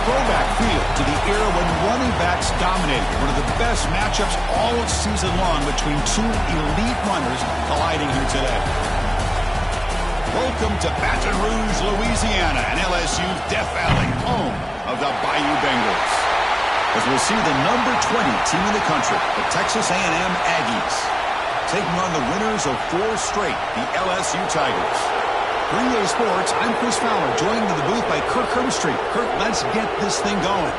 throwback feel to the era when running backs dominated. One of the best matchups all season long between two elite runners colliding here today. Welcome to Baton Rouge, Louisiana, and LSU's Death Valley, home of the Bayou Bengals. As we'll see the number 20 team in the country, the Texas A&M Aggies, taking on the winners of 4 straight, the LSU Tigers. For EA Sports, I'm Chris Fowler, joined in the booth by Kirk Herbstreit. Kirk, let's get this thing going.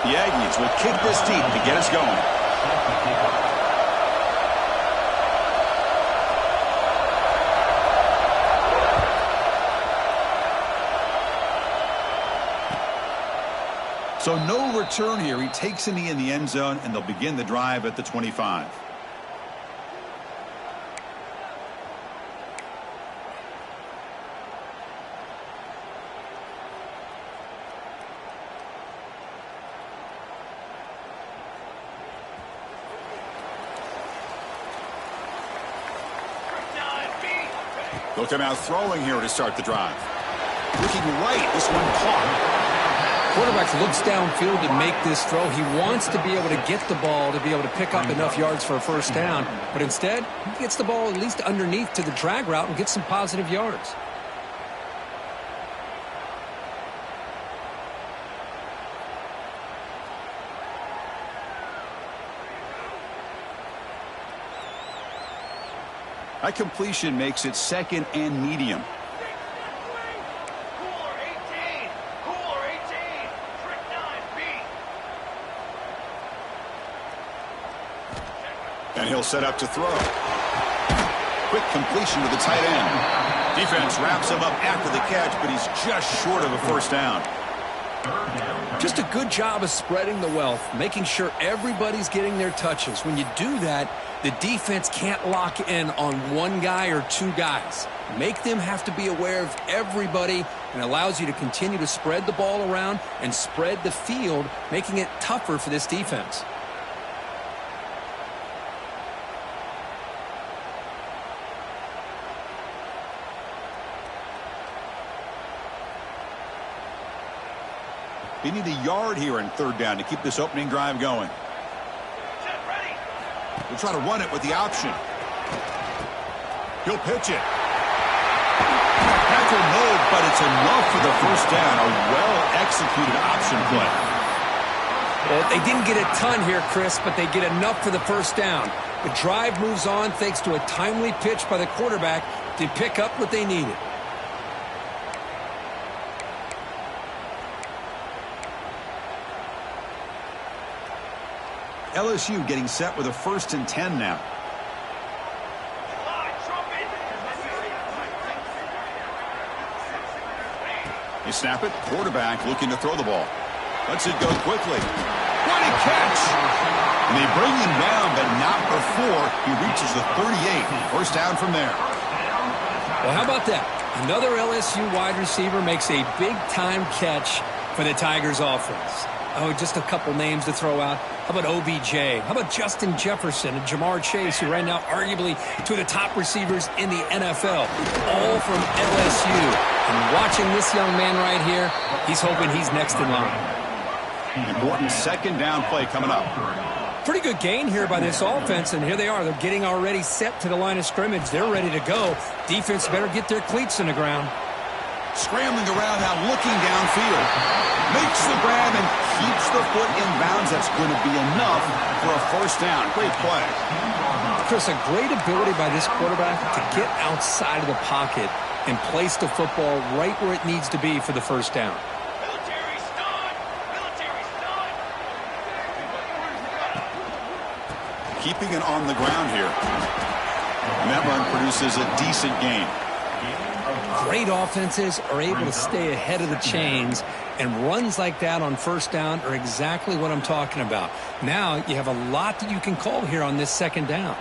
The Aggies will kick this deep to get us going. So no return here. He takes a knee in the end zone, and they'll begin the drive at the 25. They'll come out throwing here to start the drive. Looking right, this one caught. Quarterback looks downfield to make this throw. He wants to be able to get the ball to be able to pick up enough yards for a first down. But instead, he gets the ball at least underneath to the drag route and gets some positive yards. That completion makes it second and medium. And he'll set up to throw. Quick completion to the tight end. Defense wraps him up after the catch, but he's just short of a first down. Just a good job of spreading the wealth, making sure everybody's getting their touches. When you do that, the defense can't lock in on one guy or two guys. Make them have to be aware of everybody, and allows you to continue to spread the ball around and spread the field, making it tougher for this defense. They need a yard here in third down to keep this opening drive going. We'll try to run it with the option. He'll pitch it. Tackle made, but it's enough for the first down. A well-executed option play. Well, they didn't get a ton here, Chris, but they get enough for the first down. The drive moves on thanks to a timely pitch by the quarterback to pick up what they needed. LSU getting set with a 1st and 10 now. You snap it. Quarterback looking to throw the ball. Lets it go quickly. What a catch! And they bring him down, but not before he reaches the 38. First down from there. Well, how about that? Another LSU wide receiver makes a big-time catch for the Tigers offense. Oh, just a couple names to throw out. How about OBJ? How about Justin Jefferson and Jamar Chase, who right now arguably two of the top receivers in the NFL, all from LSU. And watching this young man right here, he's hoping he's next in line. Important second down play coming up. Pretty good gain here by this offense, and here they are. They're getting already set to the line of scrimmage. They're ready to go. Defense better get their cleats in the ground. Scrambling around now, looking downfield. Makes the grab and keeps the foot in bounds. That's going to be enough for a first down. Great play. Chris, a great ability by this quarterback to get outside of the pocket and place the football right where it needs to be for the first down. Keeping it on the ground here. And that run produces a decent gain. Great offenses are able to stay ahead of the chains, and runs like that on first down are exactly what I'm talking about. Now you have a lot that you can call here on this second down.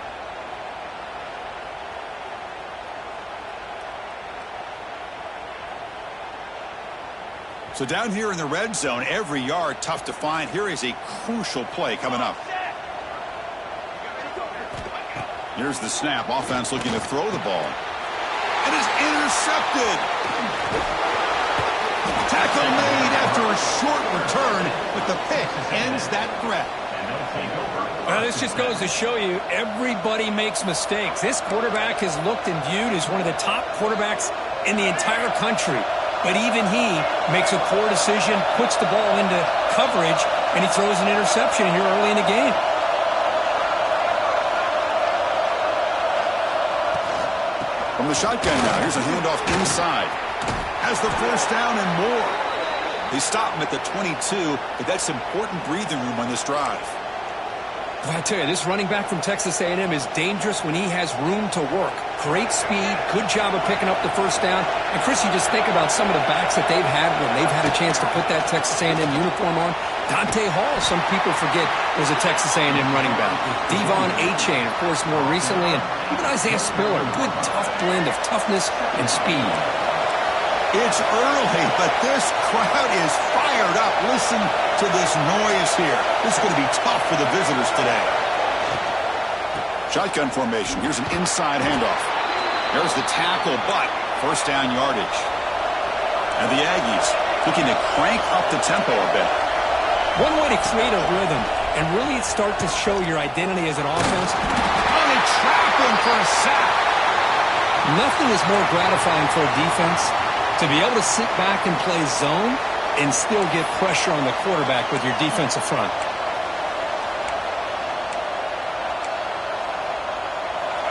So down here in the red zone, every yard tough to find. Here is a crucial play coming up. Here's the snap. Offense looking to throw the ball. It is intercepted. Tackle made after a short return, but the pick ends that threat. Well, this just goes to show you everybody makes mistakes. This quarterback is looked and viewed as one of the top quarterbacks in the entire country. But even he makes a poor decision, puts the ball into coverage, and he throws an interception here early in the game. From the shotgun now, here's a handoff inside. Has the first down and more. They stop him at the 22, but that's important breathing room on this drive. Well, I tell you, this running back from Texas A&M is dangerous when he has room to work. Great speed, good job of picking up the first down. And, Chris, you just think about some of the backs that they've had when they've had a chance to put that Texas A&M uniform on. Dante Hall, some people forget, was a Texas A&M running back. Devon Achane, of course, more recently. And even Isaiah Spiller, good, tough blend of toughness and speed. It's early, but this crowd is fired up. Listen to this noise here. This is going to be tough for the visitors today. Shotgun formation. Here's an inside handoff. There's the tackle, but first down yardage. And the Aggies looking to crank up the tempo a bit. One way to create a rhythm and really start to show your identity as an offense. Oh, they trap him for a sack. Nothing is more gratifying for a defense to be able to sit back and play zone and still get pressure on the quarterback with your defensive front.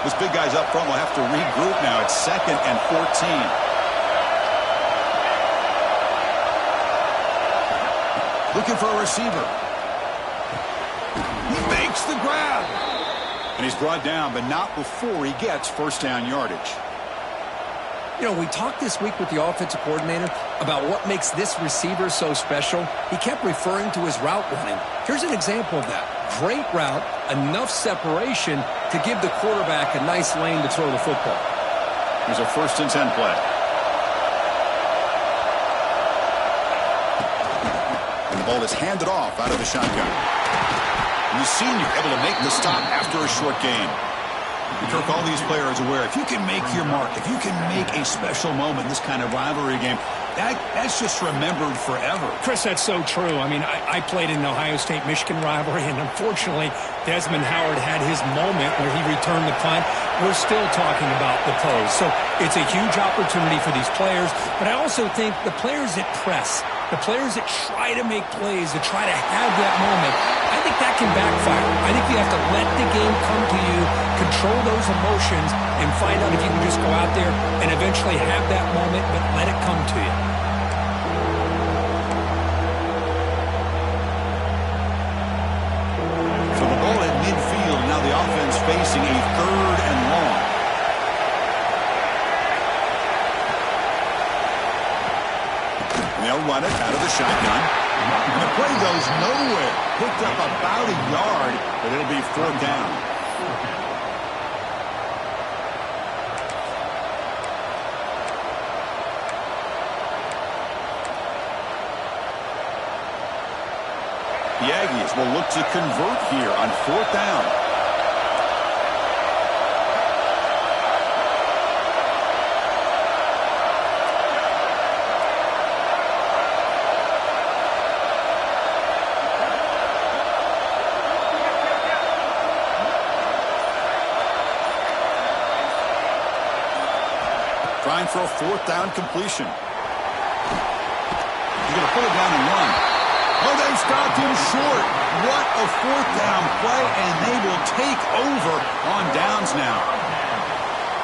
This big guy's up front will have to regroup now. It's 2nd and 14. Looking for a receiver. He makes the grab. And he's brought down, but not before he gets first down yardage. You know, we talked this week with the offensive coordinator about what makes this receiver so special. He kept referring to his route running. Here's an example of that. Great route, enough separation to give the quarterback a nice lane to throw the football. Here's a 1st and 10 play. And the ball is handed off out of the shotgun. And the senior able to make the stop after a short gain. Kirk, all these players aware, if you can make your mark, if you can make a special moment in this kind of rivalry game, that's just remembered forever. Chris, that's so true. I mean, I played in the Ohio State-Michigan rivalry, and unfortunately, Desmond Howard had his moment where he returned the punt. We're still talking about the pose. So it's a huge opportunity for these players, but I also think the players that press, the players that try to make plays, that try to have that moment, I think that can backfire. I think you have to let the game come to you, control those emotions, and find out if you can just go out there and eventually have that moment, but let it come to you. So the ball at midfield, now the offense facing a 3rd and long. They'll run it out of the shotgun. And the play goes nowhere. Picked up about a yard, but it'll be 4th down. The Aggies will look to convert here on 4th down. Trying for a 4th down completion. He's going to pull it down and run. Oh, they stopped him short. What a 4th down play, and they will take over on downs now.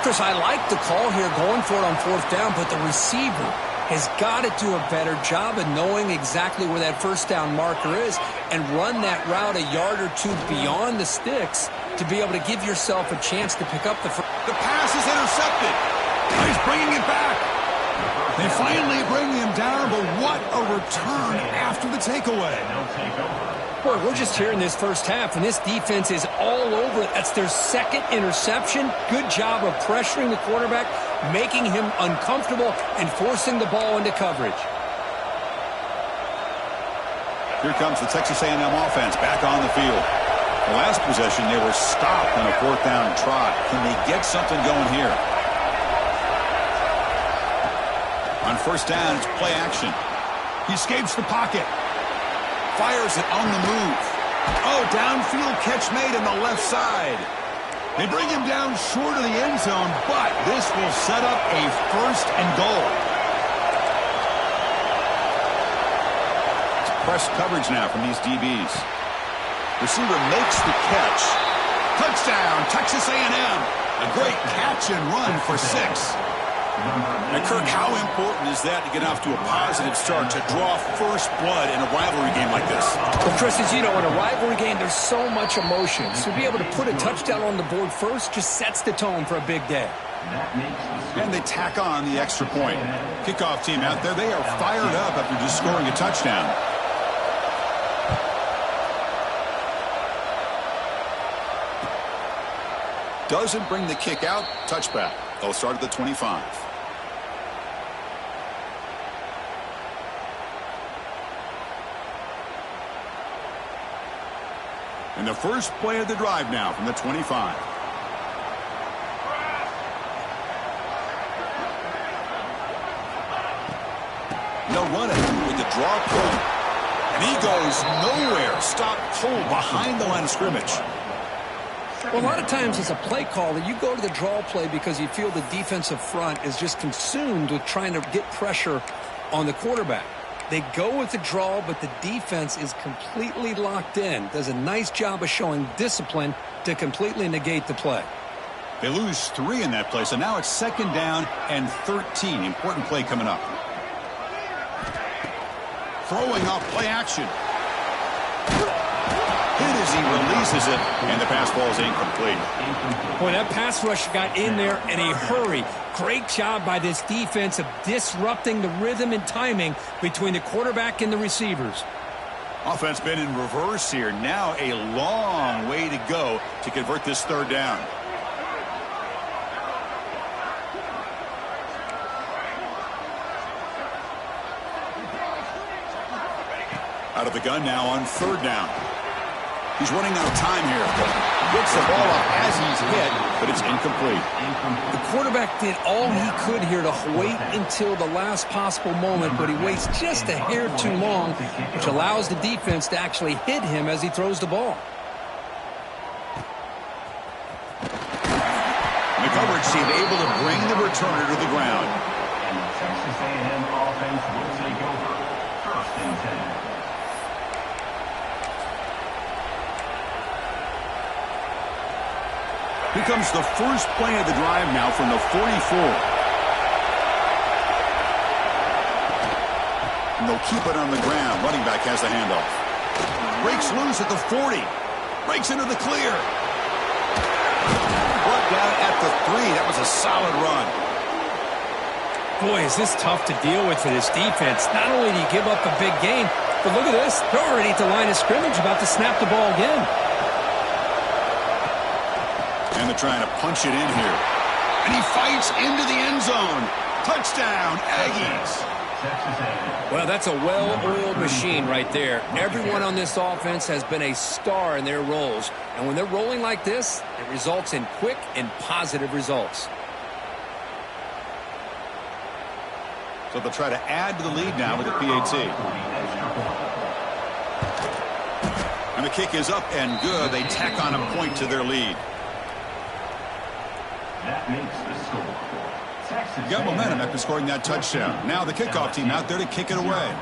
Chris, I like the call here going for it on 4th down, but the receiver has got to do a better job of knowing exactly where that first down marker is and run that route a yard or two beyond the sticks to be able to give yourself a chance to pick up the first. The pass is intercepted. He's bringing it back. They finally bring him down, but what a return after the takeaway. Boy, we're just here in this first half, and this defense is all over it. That's their 2nd interception. Good job of pressuring the quarterback, making him uncomfortable, and forcing the ball into coverage. Here comes the Texas A&M offense back on the field. The last possession, they were stopped on a 4th down try. Can they get something going here? On 1st down, it's play action. He escapes the pocket. Fires it on the move. Oh, downfield catch made on the left side. They bring him down short of the end zone, but this will set up a 1st and goal. It's press coverage now from these DBs. Receiver makes the catch. Touchdown, Texas A&M. A great catch and run for 6. And Kirk, how important is that to get off to a positive start, to draw first blood in a rivalry game like this? Well, Chris, as you know, in a rivalry game, there's so much emotion. So to be able to put a touchdown on the board first just sets the tone for a big day. And they tack on the extra point. Kickoff team out there, they are fired up after just scoring a touchdown. Doesn't bring the kick out. Touchback. They'll start at the 25. And the first play of the drive now from the 25. They'll run it with the draw play. And he goes nowhere. Stop cold behind the line of scrimmage. Well, a lot of times as a play caller, you go to the draw play because you feel the defensive front is just consumed with trying to get pressure on the quarterback. They go with the draw, but the defense is completely locked in. Does a nice job of showing discipline to completely negate the play. They lose 3 in that play, so now it's 2nd down and 13. Important play coming up. Throwing off play action. Hit as he releases it, and the pass ball is incomplete. Boy, that pass rush got in there in a hurry. Great job by this defense of disrupting the rhythm and timing between the quarterback and the receivers. Offense been in reverse here. Now a long way to go to convert this 3rd down. Out of the gun now on 3rd down. He's running out of time here. Gets the ball up as he's hit, but it's incomplete. The quarterback did all he could here to wait until the last possible moment, but he waits just a hair too long, which allows the defense to actually hit him as he throws the ball. And the coverage team able to bring the returner to the ground. And the Texas A&M offense will take over 1st and 10. Here comes the first play of the drive now from the 44. And they'll keep it on the ground. Running back has the handoff. Breaks loose at the 40. Breaks into the clear. Brought down at the 3. That was a solid run. Boy, is this tough to deal with for this defense. Not only do you give up a big gain, but look at this. They're already at the line of scrimmage about to snap the ball again. And they're trying to punch it in here. And he fights into the end zone. Touchdown, Aggies. Well, that's a well-oiled machine right there. Everyone on this offense has been a star in their roles. And when they're rolling like this, it results in quick and positive results. So they'll try to add to the lead now with the PAT. And the kick is up and good. They tack on a point to their lead. That makes the score. Texas You got momentum after scoring that touchdown. Now the kickoff team out there to kick it away.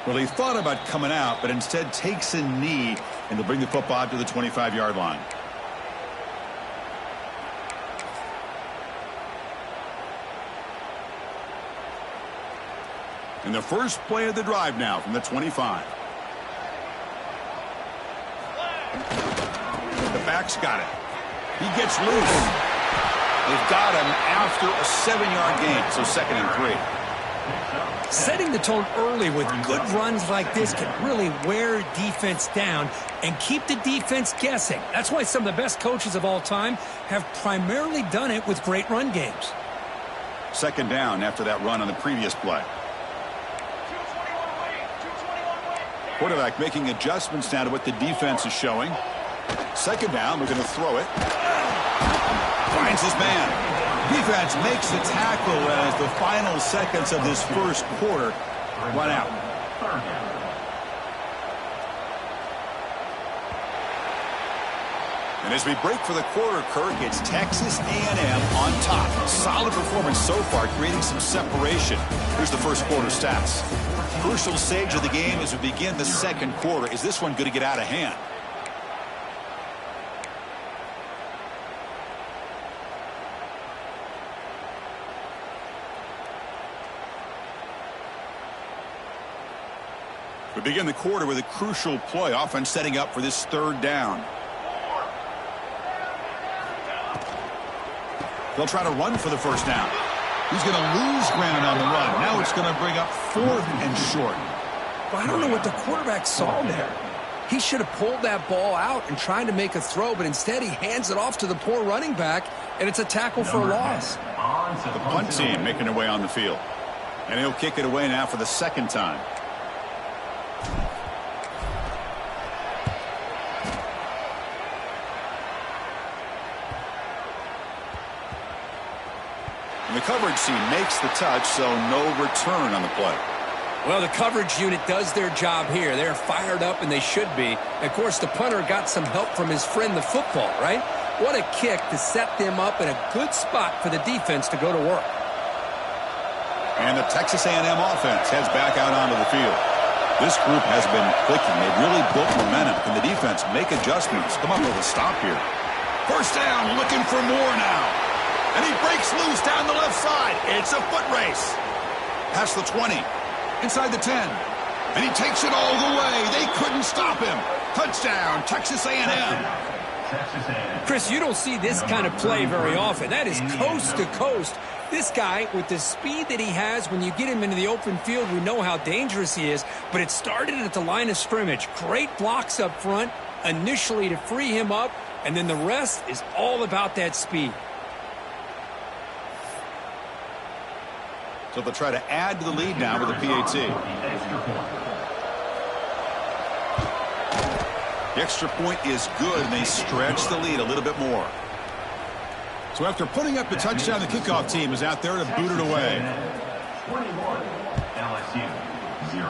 Well, he thought about coming out, but instead takes a knee, and they'll bring the football out to the 25-yard line. And the first play of the drive now from the 25. The back's got it. He gets loose. They've got him after a 7-yard gain, so 2nd and 3. Setting the tone early with good runs like this can really wear defense down and keep the defense guessing. That's why some of the best coaches of all time have primarily done it with great run games. Second down after that run on the previous play. Quarterback making adjustments now to what the defense is showing. Second down, we're going to throw it. Finds his man. Defense makes the tackle as the final seconds of this first quarter run out. And as we break for the quarter, Kirk, it's Texas A&M on top. Solid performance so far, creating some separation. Here's the first quarter stats. Crucial stage of the game as we begin the second quarter. Is this one going to get out of hand? We begin the quarter with a crucial play. Offense setting up for this third down. They'll try to run for the first down. He's going to lose ground on the run. Now it's going to bring up 4th and short. Well, I don't know what the quarterback saw there. He should have pulled that ball out and tried to make a throw, but instead he hands it off to the poor running back, and it's a tackle for a loss. The punt team making their way on the field. And he'll kick it away now for the second time. And the coverage team makes the touch, so no return on the play. Well, the coverage unit does their job here. They're fired up, and they should be. Of course, the punter got some help from his friend, the football, right? What a kick to set them up in a good spot for the defense to go to work. And the Texas A&M offense heads back out onto the field. This group has been clicking. They've really built momentum. Can the defense make adjustments? Come up with a stop here. First down, looking for more now. And he breaks loose down the left side. It's a foot race. Past the 20. Inside the 10. And he takes it all the way. They couldn't stop him. Touchdown, Texas A&M. Chris, you don't see this kind of play very often. That is coast to coast. This guy, with the speed that he has, when you get him into the open field, we know how dangerous he is. But it started at the line of scrimmage. Great blocks up front initially to free him up. And then the rest is all about that speed. So they'll try to add to the lead now with a PAT. The extra point is good, and they stretch the lead a little bit more. So after putting up the touchdown, the kickoff team is out there to boot it away. 21, LSU, 0.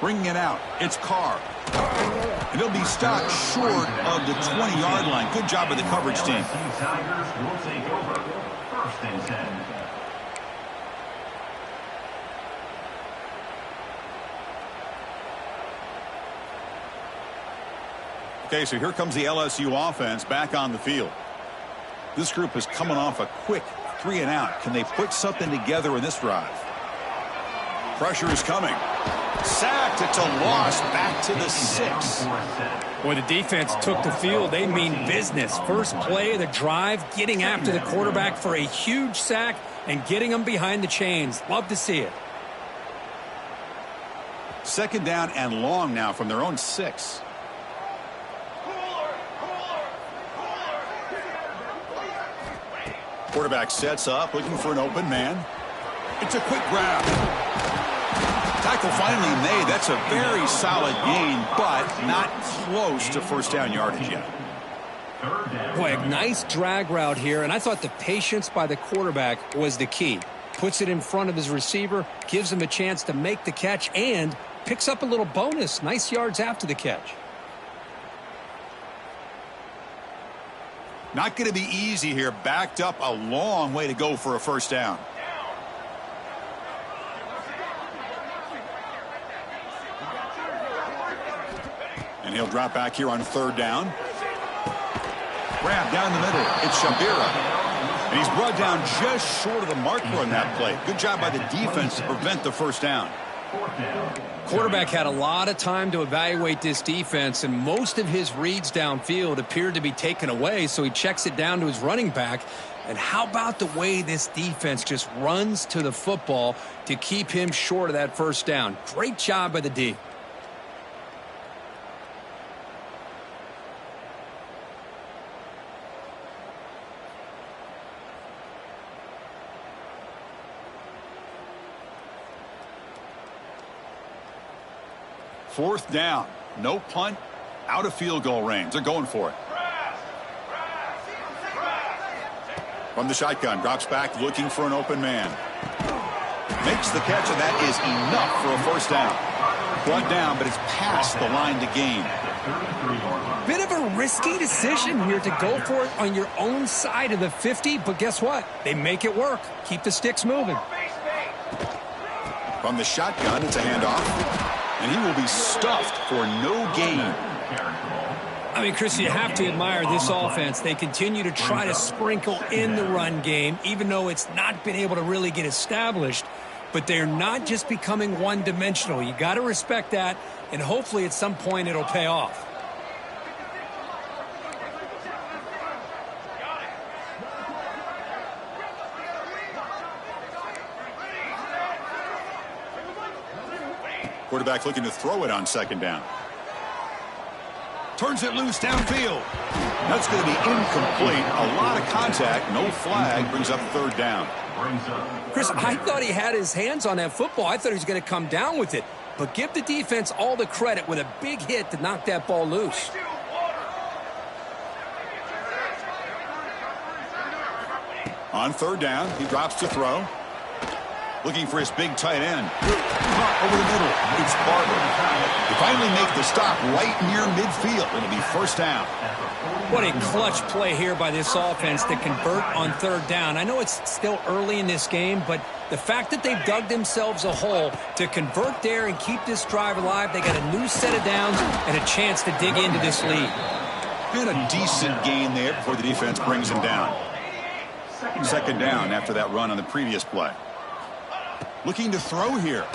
Bringing it out, it's Carr. And he'll be stopped short of the 20-yard line. Good job by the coverage team. Tigers will take over. 1st and 10. Okay, so here comes the LSU offense back on the field. This group is coming off a quick 3-and-out. Can they put something together in this drive? Pressure is coming. Sacked. It's a loss back to the 6. Boy, the defense took the field. They mean business. First play of the drive, getting after the quarterback for a huge sack and getting him behind the chains. Love to see it. Second down and long now from their own 6. Quarterback sets up, looking for an open man. It's a quick grab. Tackle finally made. That's a very solid gain, but not close to first down yardage yet. Boy, a nice drag route here, and I thought the patience by the quarterback was the key. Puts it in front of his receiver, gives him a chance to make the catch, and picks up a little bonus. Nice yards after the catch. Not going to be easy here. Backed up a long way to go for a first down. And he'll drop back here on third down. Grab down the middle. It's Shabira. And he's brought down just short of the marker on that play. Good job by the defense to prevent the first down. Quarterback had a lot of time to evaluate this defense, and most of his reads downfield appeared to be taken away, so he checks it down to his running back. And how about the way this defense just runs to the football to keep him short of that first down? Great job by the D. 4th down. No punt. Out of field goal range. They're going for it. From the shotgun. Drops back looking for an open man. Makes the catch, and that is enough for a 1st down. Brought down, but it's past the line to gain. Bit of a risky decision here to go for it on your own side of the 50, but guess what? They make it work. Keep the sticks moving. From the shotgun, it's a handoff, and he will be stuffed for no gain. I mean, Chris, you have to admire this offense. They continue to try to sprinkle in the run game, even though it's not been able to really get established. But they're not just becoming one-dimensional. You got to respect that, and hopefully at some point it'll pay off. Quarterback looking to throw it on 2nd down. Turns it loose downfield. That's going to be incomplete. A lot of contact. No flag. Brings up 3rd down. Chris, I thought he had his hands on that football. I thought he was going to come down with it. But give the defense all the credit with a big hit to knock that ball loose. On 3rd down, he drops to throw. Looking for his big tight end. Caught over the middle. It's Barber. They finally make the stop right near midfield. It'll be 1st down. What a clutch play here by this offense to convert on 3rd down. I know it's still early in this game, but the fact that they've dug themselves a hole to convert there and keep this drive alive, they got a new set of downs and a chance to dig into this lead. And a decent gain there before the defense brings him down. 2nd down after that run on the previous play. Looking to throw here.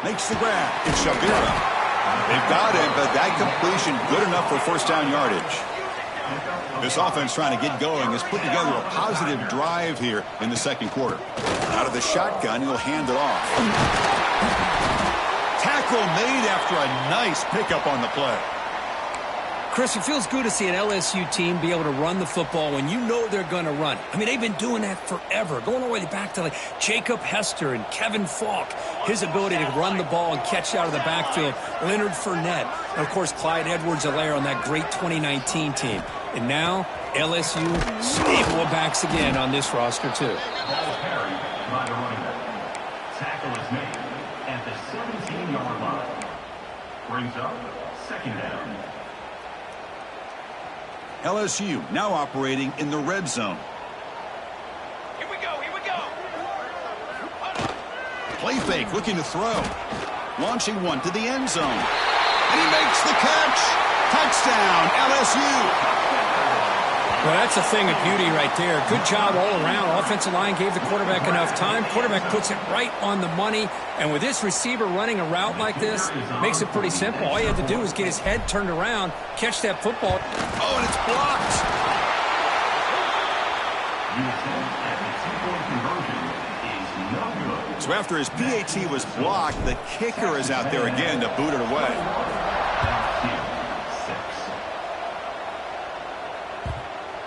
Makes the grab. It's Shabira. They've got him, but that completion good enough for 1st down yardage. This offense trying to get going has put together a positive drive here in the 2nd quarter. Out of the shotgun, he'll hand it off. Tackle made after a nice pickup on the play. Chris, it feels good to see an LSU team be able to run the football when you know they're going to run. I mean, they've been doing that forever, going all the way back to like Jacob Hester and Kevin Falk. His ability to run the ball and catch out of the backfield. Leonard Fournette. And, of course, Clyde Edwards-Helaire on that great 2019 team. And now, LSU stable of backs again on this roster, too. Tackle is made at the 17-yard line. Brings up 2nd down. LSU now operating in the red zone. Here we go, here we go. Play fake, looking to throw. Launching one to the end zone. And he makes the catch. Touchdown, LSU. Well, that's a thing of beauty right there. Good job all around. Offensive line gave the quarterback enough time. Quarterback puts it right on the money. And with this receiver running a route like this, makes it pretty simple. All you have to do is get his head turned around, catch that football. Oh, and it's blocked. So after his PAT was blocked, the kicker is out there again to boot it away.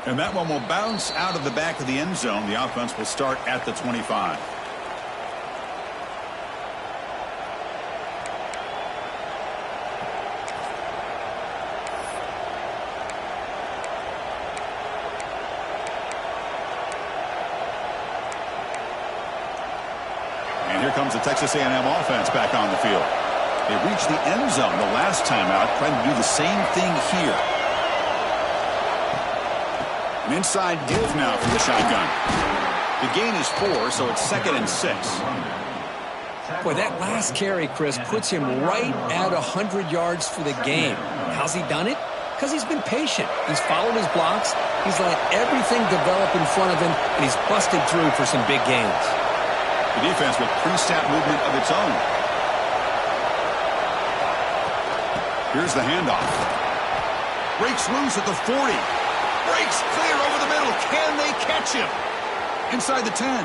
And that one will bounce out of the back of the end zone. The offense will start at the 25. And here comes the Texas A&M offense back on the field. They reached the end zone the last time out, trying to do the same thing here. An inside give now from the shotgun. The gain is 4, so it's 2nd and 6. Boy, that last carry, Chris, puts him right at 100 yards for the game. How's he done it? Because he's been patient. He's followed his blocks. He's let everything develop in front of him, and he's busted through for some big gains. The defense with pre-snap movement of its own. Here's the handoff. Breaks loose at the 40. Breaks clear over the middle. Can they catch him? Inside the 10.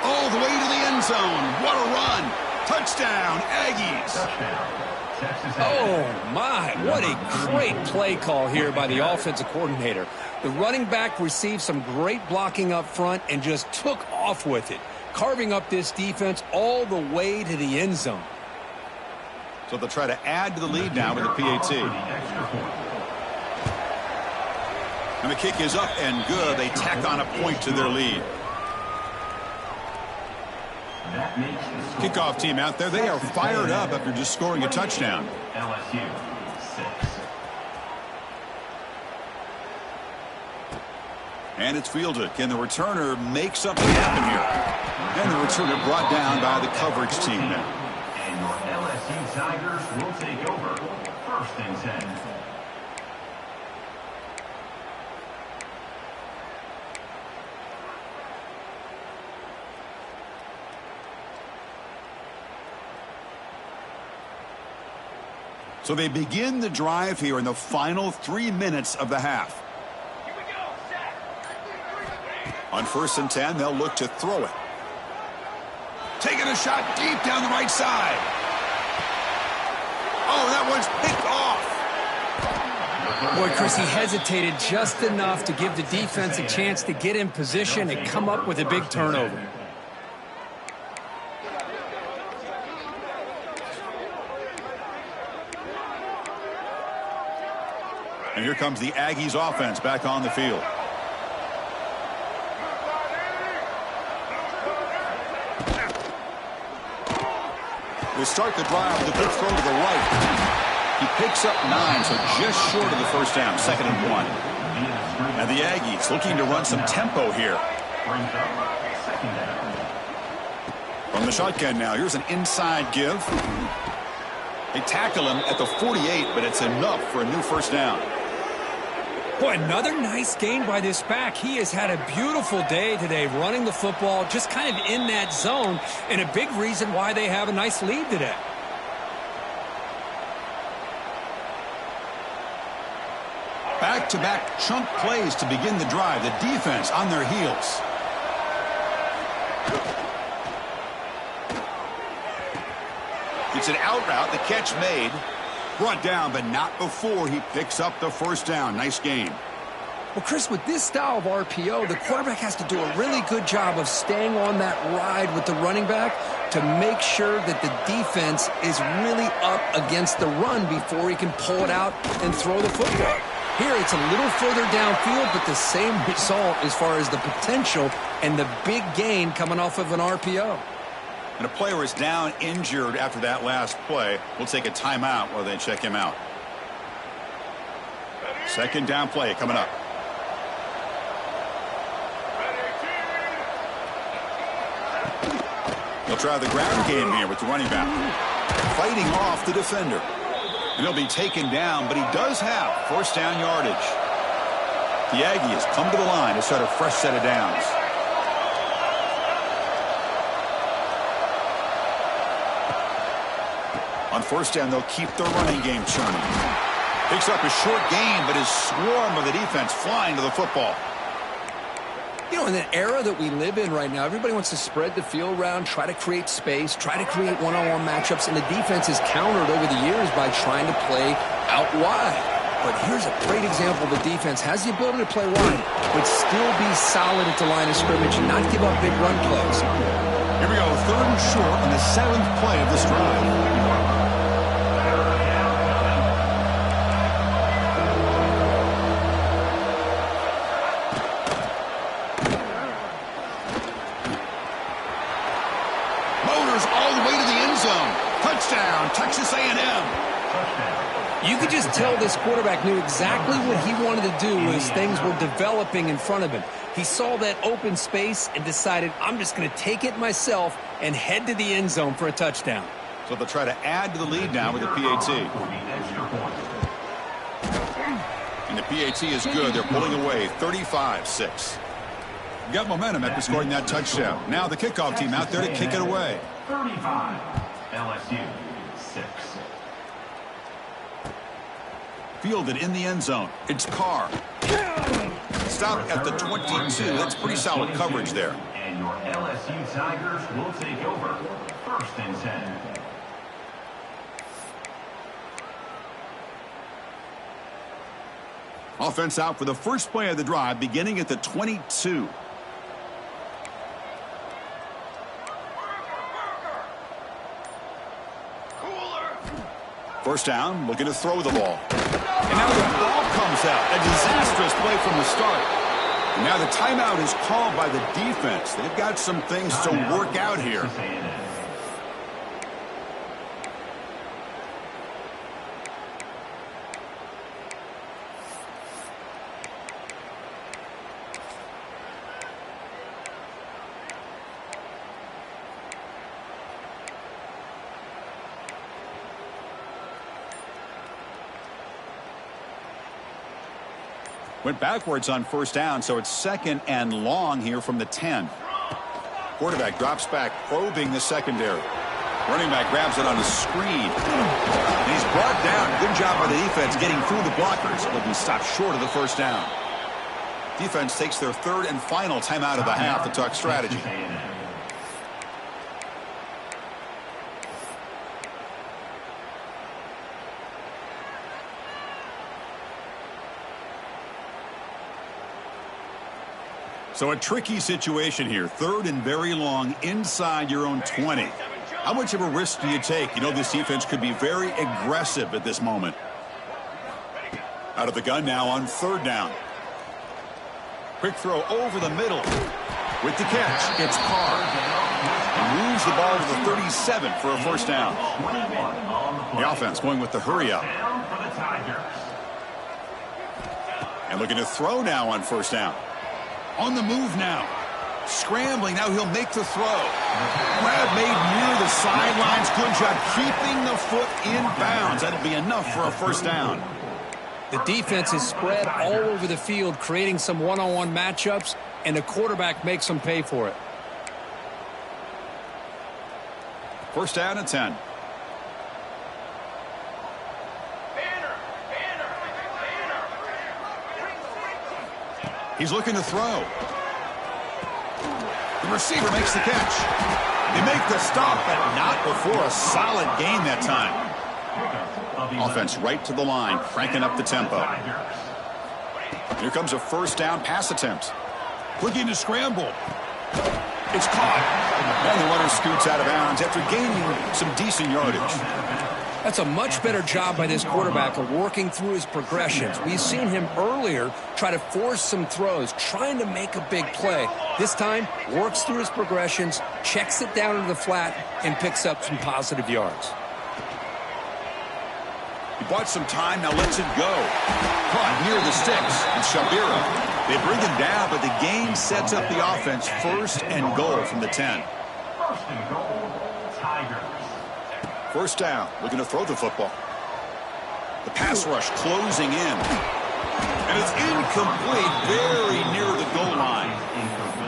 All the way to the end zone. What a run. Touchdown, Aggies. Oh, my. What a great play call here by the offensive coordinator. The running back received some great blocking up front and just took off with it, carving up this defense all the way to the end zone. So they'll try to add to the lead now with the PAT. And the kick is up and good. They tack on a point to their lead. Kickoff team out there. They are fired up after just scoring a touchdown. LSU 6. And it's fielded. Can the returner make something happen here? And the returner brought down by the coverage team now. And your LSU Tigers will take over. 1st and 10. So they begin the drive here in the final 3 minutes of the half. On 1st and 10, they'll look to throw it. Taking a shot deep down the right side. Oh, that one's picked off. Boy, Chris, he hesitated just enough to give the defense a chance to get in position and come up with a big turnover. And here comes the Aggies offense back on the field. They start the drive with a good throw to the right. He picks up 9, so just short of the first down, 2nd and 1. And the Aggies looking to run some tempo here. From the shotgun now, here's an inside give. They tackle him at the 48, but it's enough for a new first down. Boy, another nice gain by this back. He has had a beautiful day today running the football, just kind of in that zone, and a big reason why they have a nice lead today. Back-to-back chunk plays to begin the drive. The defense on their heels. It's an out route. The catch made. Brought down, but not before he picks up the first down. Nice game. Well, Chris, with this style of RPO, the quarterback has to do a really good job of staying on that ride with the running back to make sure that the defense is really up against the run before he can pull it out and throw the football. Here, it's a little further downfield, but the same result as far as the potential and the big gain coming off of an RPO. And a player is down injured after that last play. We'll take a timeout while they check him out. 2nd down play coming up. They'll try the ground game here with the running back. Fighting off the defender. And he'll be taken down, but he does have first down yardage. The Aggies come to the line to start a fresh set of downs. On first down, they'll keep the running game churning. Picks up a short gain, but his swarm of the defense flying to the football. You know, in the era that we live in right now, everybody wants to spread the field around, try to create space, try to create one-on-one matchups, and the defense is countered over the years by trying to play out wide. But here's a great example. The defense has the ability to play wide, but still be solid at the line of scrimmage and not give up big run plays. Here we go, 3rd and short on the 7th play of this drive. Touchdown, Texas A&M. You could just tell this quarterback knew exactly what he wanted to do as things were developing in front of him. He saw that open space and decided, I'm just going to take it myself and head to the end zone for a touchdown. So they'll try to add to the lead now with the PAT. And the PAT is good. They're pulling away 35-6. Got momentum after scoring that touchdown. Now the kickoff team out there to kick it away. 35, LSU 6. Fielded in the end zone. It's Carr. Stop at the 22. That's pretty solid coverage there. And your LSU Tigers will take over 1st and 10. Offense out for the first play of the drive, beginning at the 22. First down, looking to throw the ball. And now the ball comes out. A disastrous play from the start. And now the timeout is called by the defense. They've got some things to work out here. Went backwards on first down, so it's second and long here from the 10. Quarterback drops back, probing the secondary. Running back grabs it on a screen. And he's brought down. Good job by the defense getting through the blockers, but he stopped short of the first down. Defense takes their third and final timeout of the half to talk strategy. So a tricky situation here. Third and very long inside your own 20. How much of a risk do you take? You know this defense could be very aggressive at this moment. Out of the gun now on third down. Quick throw over the middle. With the catch, it's Carr. He moves the ball to the 37 for a first down. The offense going with the hurry up. And looking to throw now on first down. On the move now. Scrambling. Now he'll make the throw. Grab made near the sidelines. Good job keeping the foot in bounds. That'll be enough for a first down. The defense is spread all over the field, creating some one-on-one matchups, and the quarterback makes them pay for it. First down and 10. He's looking to throw. The receiver makes the catch. They make the stop, but not before a solid gain that time. Offense right to the line, cranking up the tempo. Here comes a first down pass attempt. Looking to scramble. It's caught. And the runner scoots out of bounds after gaining some decent yardage. That's a much better job by this quarterback of working through his progressions. We've seen him earlier try to force some throws, trying to make a big play. This time, works through his progressions, checks it down into the flat, and picks up some positive yards. He bought some time, now lets it go. Caught near the sticks, and Shabira. They bring him down, but the gain sets up the offense first and goal from the 10. First and goal, Tigers. First down, looking to throw the football. The pass rush closing in. And it's incomplete, very near the goal line.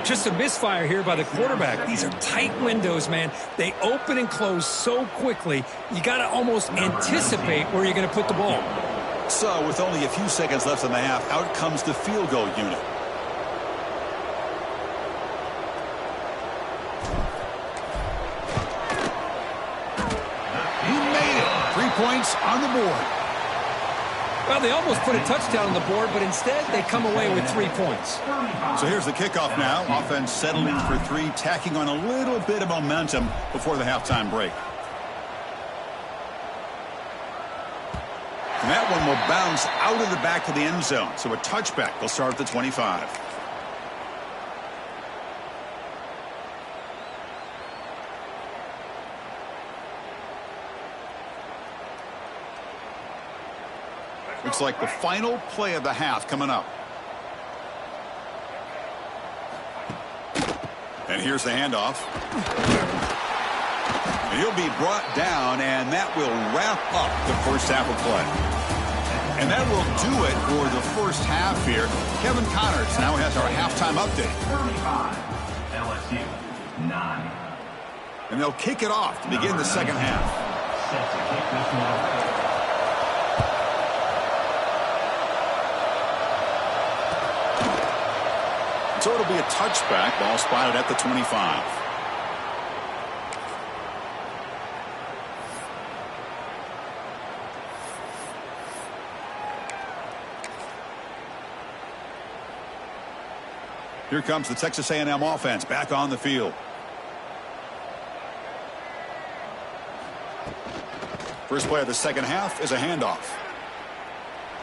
Just a misfire here by the quarterback. These are tight windows, man. They open and close so quickly, you got to almost anticipate where you're going to put the ball. So, with only a few seconds left in the half, out comes the field goal unit. Points on the board. Well, they almost put a touchdown on the board, but instead they come away with 3 points. So here's the kickoff now. Offense settling for 3, tacking on a little bit of momentum before the halftime break. And that one will bounce out of the back of the end zone. So a touchback will start at the 25. Looks like the final play of the half coming up. And here's the handoff. And he'll be brought down, and that will wrap up the first half of play. And that will do it for the first half here. Kevin Connors now has our halftime update. 35, LSU, 9. And they'll kick it off to begin the second half. Set to kick this one off. So it'll be a touchback. Ball spotted at the 25. Here comes the Texas A&M offense back on the field. First play of the second half is a handoff.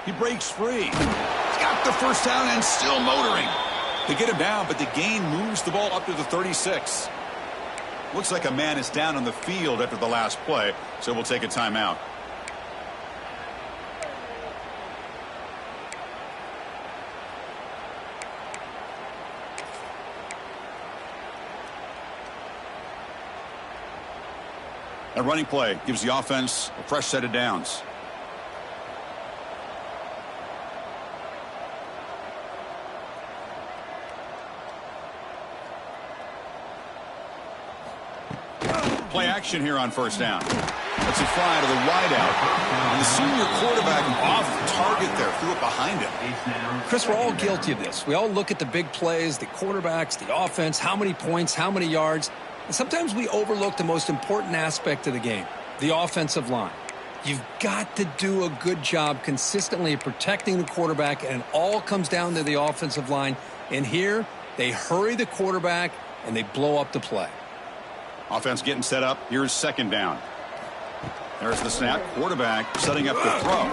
He breaks free. He's got the first down and still motoring. They get him down, but the gain moves the ball up to the 36. Looks like a man is down on the field after the last play, so we'll take a timeout. A running play gives the offense a fresh set of downs. Play action here on first down. Let's it fly to the wideout. And the senior quarterback off target there, threw it behind him. Chris, we're all guilty of this. We all look at the big plays, the quarterbacks, the offense, how many points, how many yards. And sometimes we overlook the most important aspect of the game, the offensive line. You've got to do a good job consistently protecting the quarterback, and it all comes down to the offensive line. And here, they hurry the quarterback, and they blow up the play. Offense getting set up. Here's second down. There's the snap. Quarterback setting up the throw.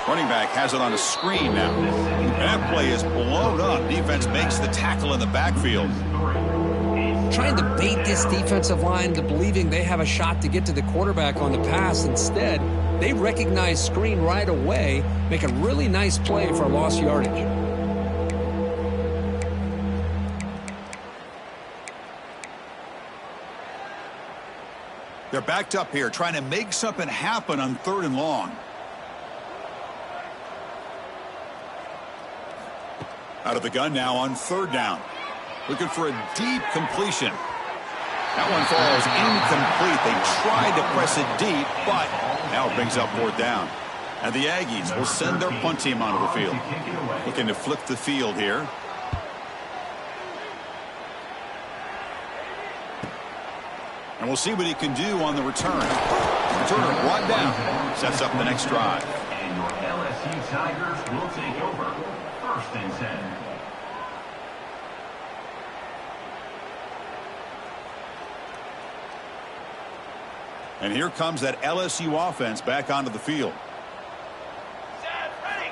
Running back has it on a screen now. That play is blown up. Defense makes the tackle in the backfield. Trying to bait this defensive line into believing they have a shot to get to the quarterback on the pass. Instead, they recognize screen right away, make a really nice play for lost yardage. They're backed up here, trying to make something happen on 3rd and long. Out of the gun now on 3rd down. Looking for a deep completion. That one falls incomplete. They tried to press it deep, but now it brings up 4th down. And the Aggies will send their punt team onto the field. Looking to flip the field here. And we'll see what he can do on the return. Returner brought down. Sets up the next drive. And your LSU Tigers will take over. 1st and 10. And here comes that LSU offense back onto the field. Set, ready.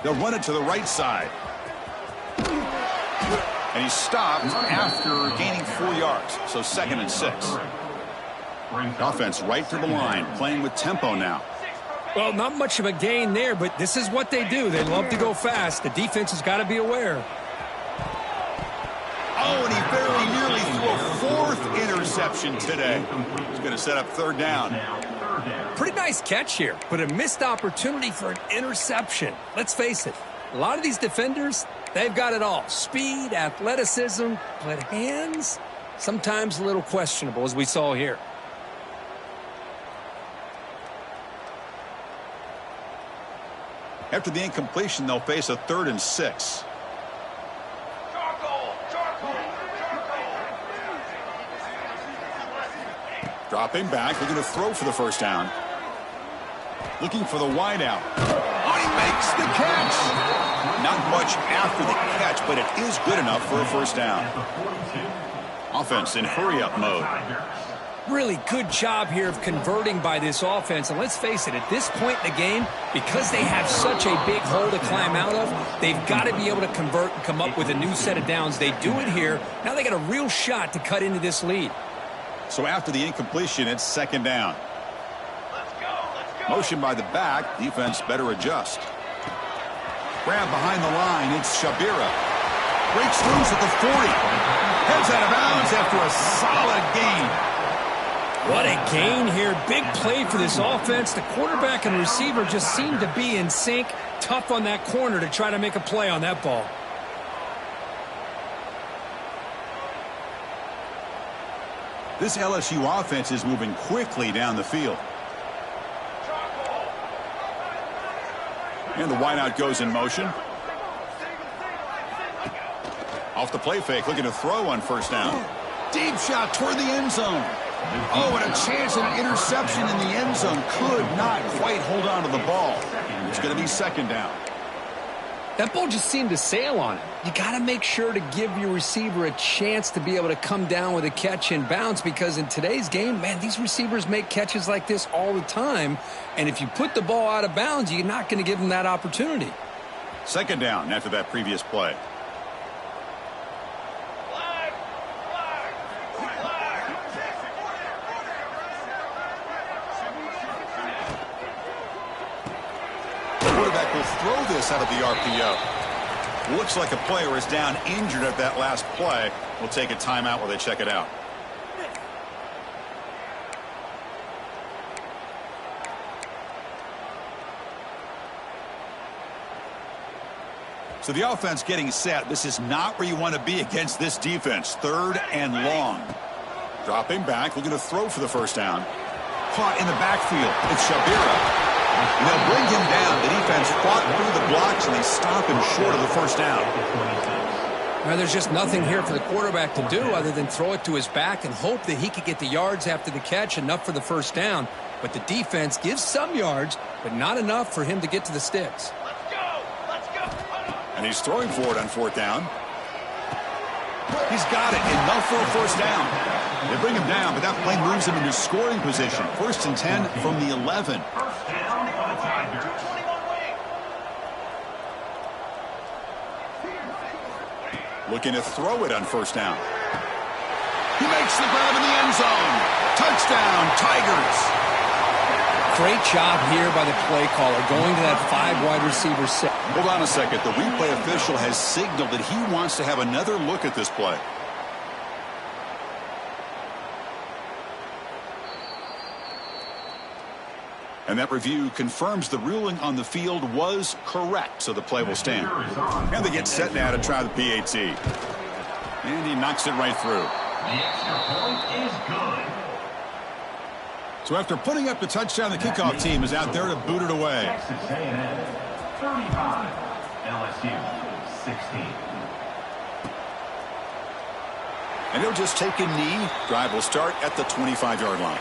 They'll run it to the right side. And he's stopped after gaining 4 yards. So 2nd and 6. Offense right to the line, playing with tempo now. Well, not much of a gain there, but this is what they do. They love to go fast. The defense has got to be aware. Oh, and he very nearly threw a 4th interception today. He's going to set up 3rd down. Pretty nice catch here, but a missed opportunity for an interception. Let's face it, a lot of these defenders, they've got it all. Speed, athleticism, but hands, sometimes a little questionable, as we saw here. After the incompletion, they'll face a 3rd and 6. Dropping back, looking to throw for the 1st down. Looking for the wideout. Oh, he makes the catch. Not much after the catch, but it is good enough for a 1st down. Offense in hurry-up mode. Really good job here of converting by this offense. And let's face it, at this point in the game, because they have such a big hole to climb out of, they've got to be able to convert and come up with a new set of downs. They do it here. Now they got a real shot to cut into this lead. So after the incompletion, it's 2nd down. Let's go. Motion by the back. Defense better adjust. Grab behind the line. It's Shabira. Breaks loose at the 40. Heads out of bounds after a solid gain. What a gain here. Big play for this offense. The quarterback and receiver just seem to be in sync. Tough on that corner to try to make a play on that ball. This LSU offense is moving quickly down the field. And the wideout goes in motion. Off the play fake, looking to throw on 1st down. Deep shot toward the end zone. Oh, and a chance at an interception in the end zone. Could not quite hold on to the ball. It's going to be 2nd down. That ball just seemed to sail on it. You got to make sure to give your receiver a chance to be able to come down with a catch and bounce, because in today's game, man, these receivers make catches like this all the time. And if you put the ball out of bounds, you're not going to give them that opportunity. Second down after that previous play. Quarterback will throw this out of the RPO. Looks like a player is down injured at that last play. We'll take a timeout while they check it out. So the offense getting set. This is not where you want to be against this defense. Third and long. Dropping back, looking to throw for the first down. Caught in the backfield. It's Shabira. And they'll bring him down. The defense fought through the blocks, and they stop him short of the first down. Now, there's just nothing here for the quarterback to do other than throw it to his back and hope that he could get the yards after the catch, enough for the first down. But the defense gives some yards, but not enough for him to get to the sticks. Let's go! Let's go! And he's throwing for it on fourth down. He's got it. Enough for a first down. They bring him down, but that play moves him into scoring position. First and 10 from the 11. First down for the Tigers. 21 wing. Looking to throw it on first down. He makes the grab in the end zone. Touchdown, Tigers. Great job here by the play caller, going to that 5 wide receiver set. Hold on a second. The replay official has signaled that he wants to have another look at this play. And that review confirms the ruling on the field was correct, so the play will stand. And they get set now to try the PAT. And he knocks it right through. The extra point is good. So after putting up the touchdown, the kickoff team is out there to boot it away. Texas A&M 35, LSU 16. And he'll just take a knee. Drive will start at the 25-yard line.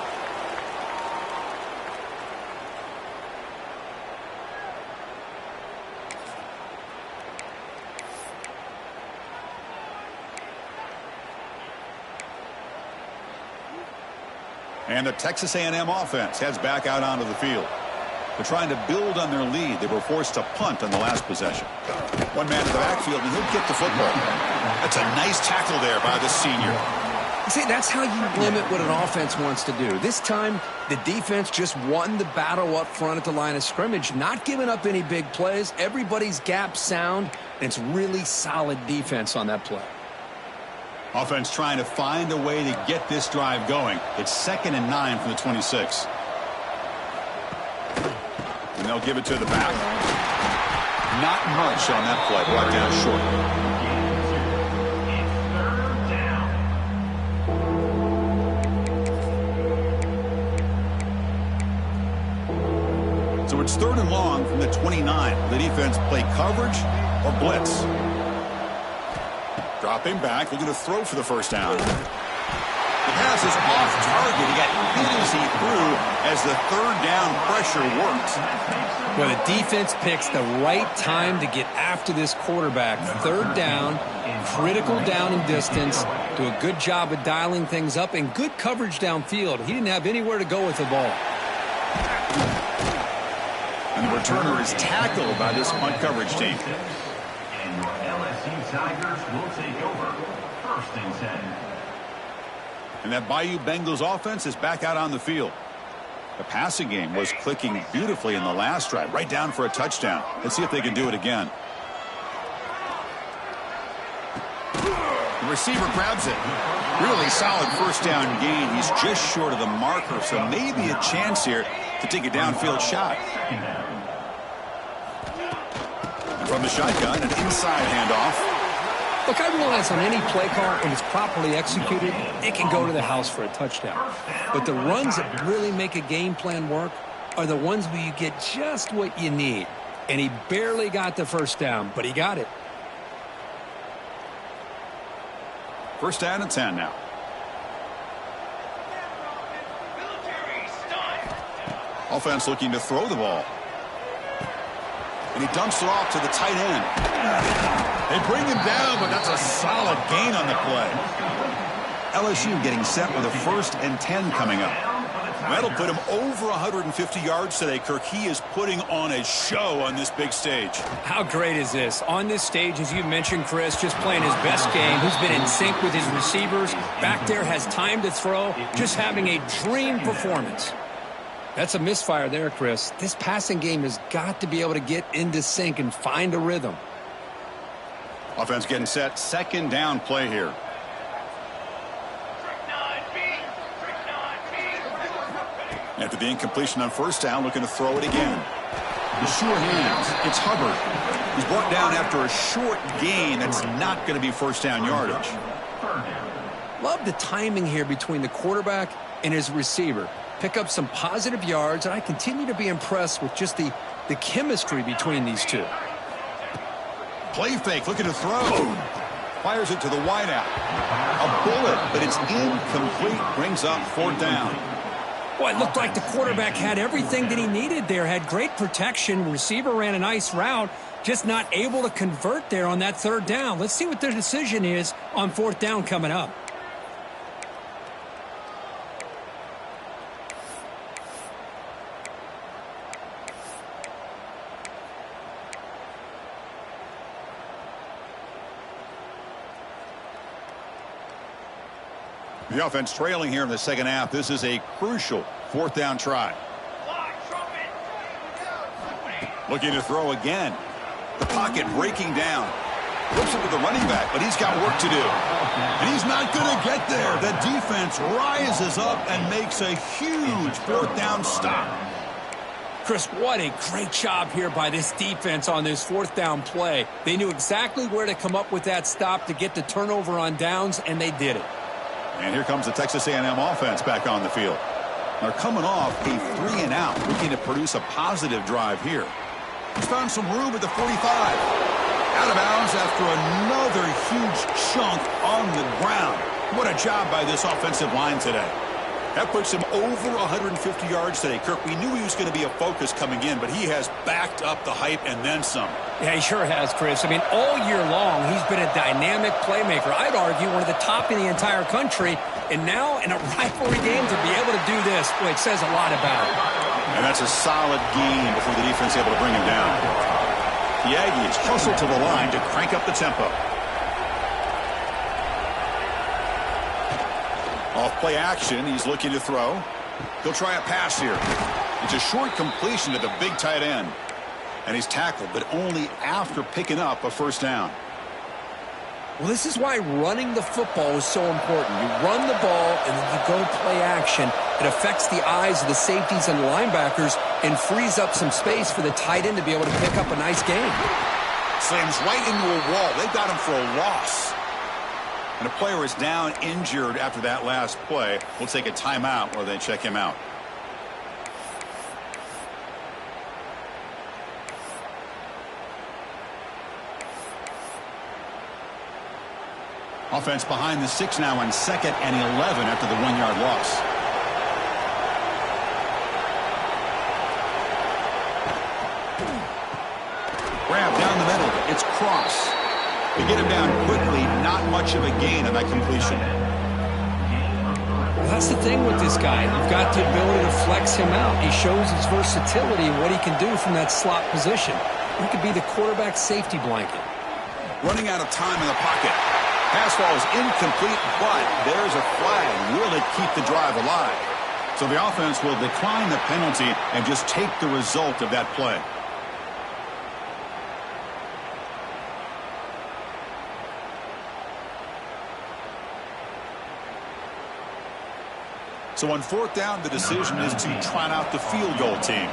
And the Texas A&M offense heads back out onto the field. They're trying to build on their lead. They were forced to punt on the last possession. One man in the backfield, and he'll get the football. That's a nice tackle there by the senior. See, that's how you limit what an offense wants to do. This time, the defense just won the battle up front at the line of scrimmage, not giving up any big plays. Everybody's gap sound, and it's really solid defense on that play. Offense trying to find a way to get this drive going. It's 2nd and 9 from the 26. And they'll give it to the back. Not much on that play. Brought down short. So it's 3rd and long from the 29. The defense play coverage or blitz. Dropping back, looking to throw for the first down. The pass is off target. He got hit as he threw as the 3rd down pressure works. Well, the defense picks the right time to get after this quarterback. 3rd down, critical down and distance. Do a good job of dialing things up, and good coverage downfield. He didn't have anywhere to go with the ball. And the returner is tackled by this punt coverage team. And your LSU Tigers will take over 1st and 10. And that Bayou Bengals offense is back out on the field. The passing game was clicking beautifully in the last drive, right down for a touchdown. Let's see if they can do it again. The receiver grabs it. Really solid first down gain. He's just short of the marker, so maybe a chance here to take a downfield shot. And from the shotgun, an inside handoff. Look, I realize on any play call, when it's properly executed, it can go to the house for a touchdown. But the runs that really make a game plan work are the ones where you get just what you need. And he barely got the first down, but he got it. First down and 10 now. Offense looking to throw the ball. And he dumps it off to the tight end. They bring him down, but that's a solid gain on the play. LSU getting set with a 1st and 10 coming up. That'll put him over 150 yards today, Kirk. He is putting on a show on this big stage. How great is this? On this stage, as you mentioned, Chris, just playing his best game. He's been in sync with his receivers. Back there, has time to throw. Just having a dream performance. That's a misfire there, Chris. This passing game has got to be able to get into sync and find a rhythm. Offense getting set. 2nd down play here. After the incompletion on 1st down, looking to throw it again. The sure hands. It's Hubbard. He's brought down after a short gain. That's not going to be 1st down yardage. Love the timing here between the quarterback and his receiver. Pick up some positive yards, and I continue to be impressed with just the chemistry between these two. Play fake, looking to throw. Fires it to the wideout. A bullet, but it's incomplete. Brings up 4th down. Boy, it looked like the quarterback had everything that he needed there. Had great protection. Receiver ran a nice route. Just not able to convert there on that 3rd down. Let's see what their decision is on 4th down coming up. The offense trailing here in the 2nd half. This is a crucial 4th down try. Looking to throw again. The pocket breaking down. Flips it to the running back, but he's got work to do. And he's not going to get there. The defense rises up and makes a huge 4th down stop. Chris, what a great job here by this defense on this 4th down play. They knew exactly where to come up with that stop to get the turnover on downs, and they did it. And here comes the Texas A&M offense back on the field. They're coming off a 3 and out, looking to produce a positive drive here. He's found some room at the 45. Out of bounds after another huge chunk on the ground. What a job by this offensive line today. That puts him over 150 yards today. Kirk, we knew he was going to be a focus coming in, but he has backed up the hype and then some. Yeah, he sure has, Chris. I mean, all year long, he's been a dynamic playmaker. I'd argue one of the top in the entire country. And now, in a rivalry game, to be able to do this, boy, it says a lot about him. And that's a solid gain before the defense able to bring him down. The Aggies hustle to the line to crank up the tempo. Off play action, he's looking to throw. He'll try a pass here. It's a short completion to the big tight end. And he's tackled, but only after picking up a 1st down. Well, this is why running the football is so important. You run the ball, and then you go play action. It affects the eyes of the safeties and linebackers and frees up some space for the tight end to be able to pick up a nice game. Slams right into a wall. They've got him for a loss. And a player is down injured after that last play. We'll take a timeout while they check him out. Offense behind the 6 now on 2nd and 11 after the 1-yard loss. Grab down the middle. It's Cross. They get him down quickly. Not much of a gain on that completion. Well, that's the thing with this guy. You've got the ability to flex him out. He shows his versatility and what he can do from that slot position. He could be the quarterback safety blanket. Running out of time in the pocket. Pass ball is incomplete, but there's a flag. Will it keep the drive alive? So the offense will decline the penalty and just take the result of that play. So on 4th down, the decision is to trot out the field goal team.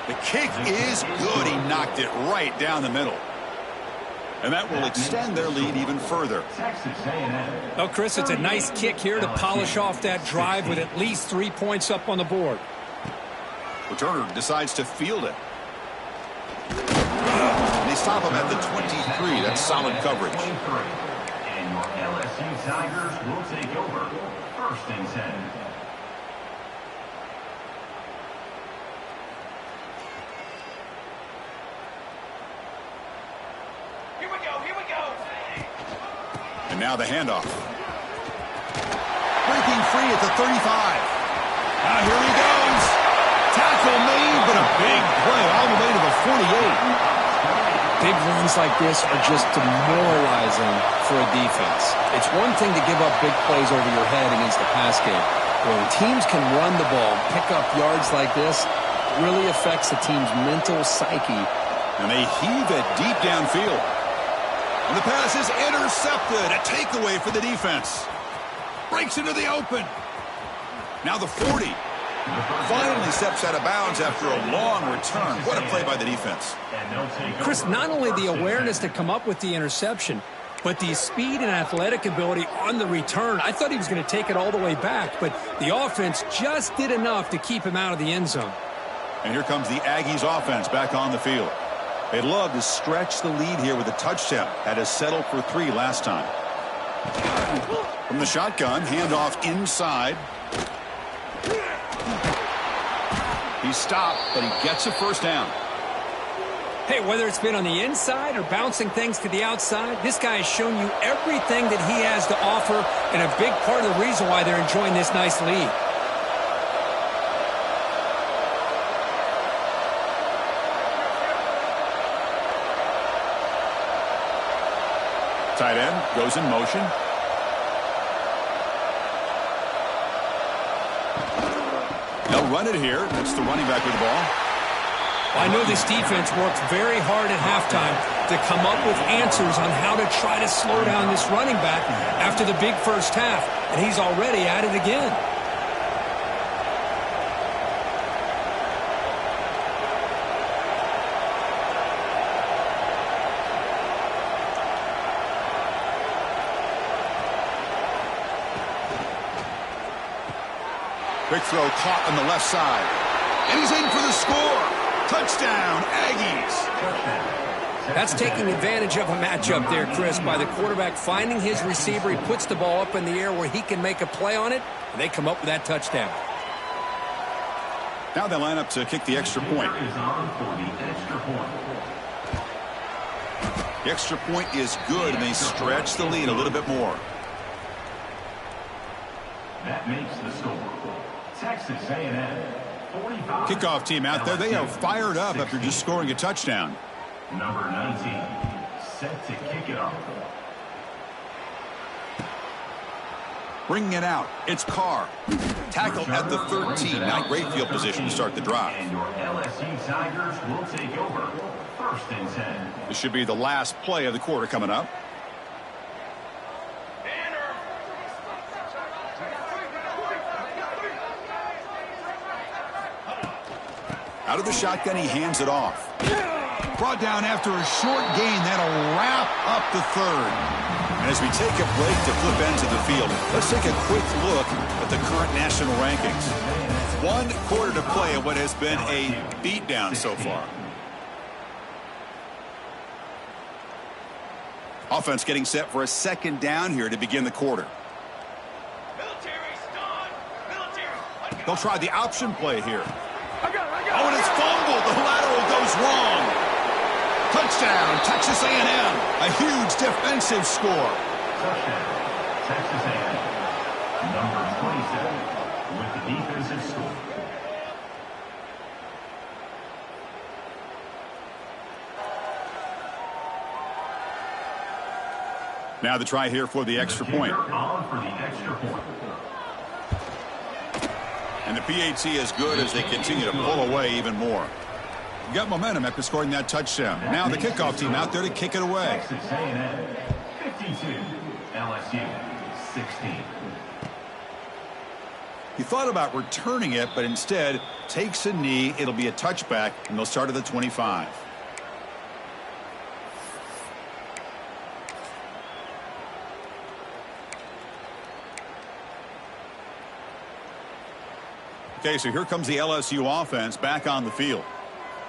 The kick is good. He knocked it right down the middle. And that will extend their lead even further. Oh, Chris, it's a nice kick here to polish off that drive with at least 3 points up on the board. Returner decides to field it. And they stop him at the 23. That's solid coverage. And your LSU Tigers will take over 1st and 10. Here we go. Here we go. And now the handoff. Breaking free at the 35. Now here he goes. Tackle made, but a big play all the way to the 48. Big runs like this are just demoralizing for a defense. It's one thing to give up big plays over your head against the pass game. When teams can run the ball and pick up yards like this, it really affects the team's mental psyche. And they heave it deep downfield. And the pass is intercepted. A takeaway for the defense. Breaks into the open. Now the 40. Finally steps out of bounds after a long return. What a play by the defense. Chris, not only the awareness to come up with the interception, but the speed and athletic ability on the return. I thought he was going to take it all the way back, but the offense just did enough to keep him out of the end zone. And here comes the Aggies offense back on the field. They'd love to stretch the lead here with a touchdown. Had to settle for 3 last time. From the shotgun, handoff inside. He stopped, but he gets a first down. Hey, whether it's been on the inside or bouncing things to the outside, this guy has shown you everything that he has to offer, and a big part of the reason why they're enjoying this nice lead. Tight end goes in motion. They'll run it here. That's the running back with the ball. I know this defense worked very hard at halftime to come up with answers on how to try to slow down this running back after the big first half, and he's already at it again. Quick throw caught on the left side. And he's in for the score. Touchdown, Aggies. That's taking advantage of a matchup there, Chris, by the quarterback finding his receiver. He puts the ball up in the air where he can make a play on it, and they come up with that touchdown. Now they line up to kick the extra point. The extra point is good, and they stretch the lead a little bit more. That makes the score. Texas A&M 45. Kickoff team out there. They are fired up after just scoring a touchdown. Number 19, set to kick it off. Bringing it out. It's Carr. Tackled at the 13. Now great field position to start the drive. And your LSU Tigers will take over. 1st and 10. This should be the last play of the quarter coming up. Out of the shotgun, he hands it off. Brought down after a short gain. That'll wrap up the 3rd. And as we take a break to flip ends of the field, let's take a quick look at the current national rankings. 1 quarter to play in what has been a beatdown so far. Offense getting set for a 2nd down here to begin the quarter. They'll try the option play here. Oh, and it's fumbled. The lateral goes wrong. Touchdown, Texas A&M. A huge defensive score. Touchdown, Texas A&M. Number 27 with the defensive score. Now the try here for the extra point. On for the extra point. And the PAT is good as they continue to pull away even more. Got momentum after scoring that touchdown. Now the kickoff team out there to kick it away. Texas A&M 52, LSU 16. He thought about returning it, but instead takes a knee. It'll be a touchback, and they'll start at the 25. Okay, so here comes the LSU offense back on the field.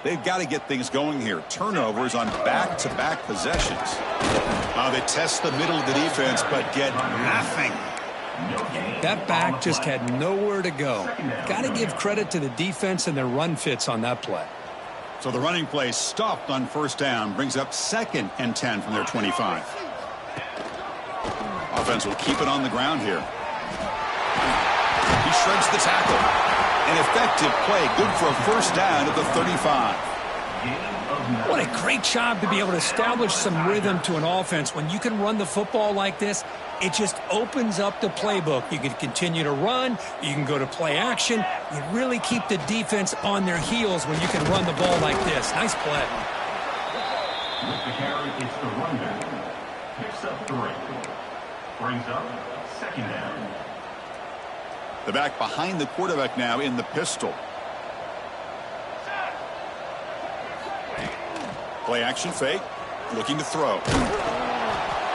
They've got to get things going here. Turnovers on back-to-back possessions. They test the middle of the defense, but get nothing. That back just had nowhere to go. Got to give credit to the defense and their run fits on that play. So the running play stopped on first down, brings up 2nd and 10 from their 25. Offense will keep it on the ground here. He shreds the tackle. An effective play, good for a first down at the 35. What a great job to be able to establish some rhythm to an offense. When you can run the football like this, it just opens up the playbook. You can continue to run. You can go to play action. You really keep the defense on their heels when you can run the ball like this. Nice play. With the carry, it's the runback. Picks up 3. Brings up 2nd down. The back behind the quarterback now in the pistol. Play action fake. Looking to throw.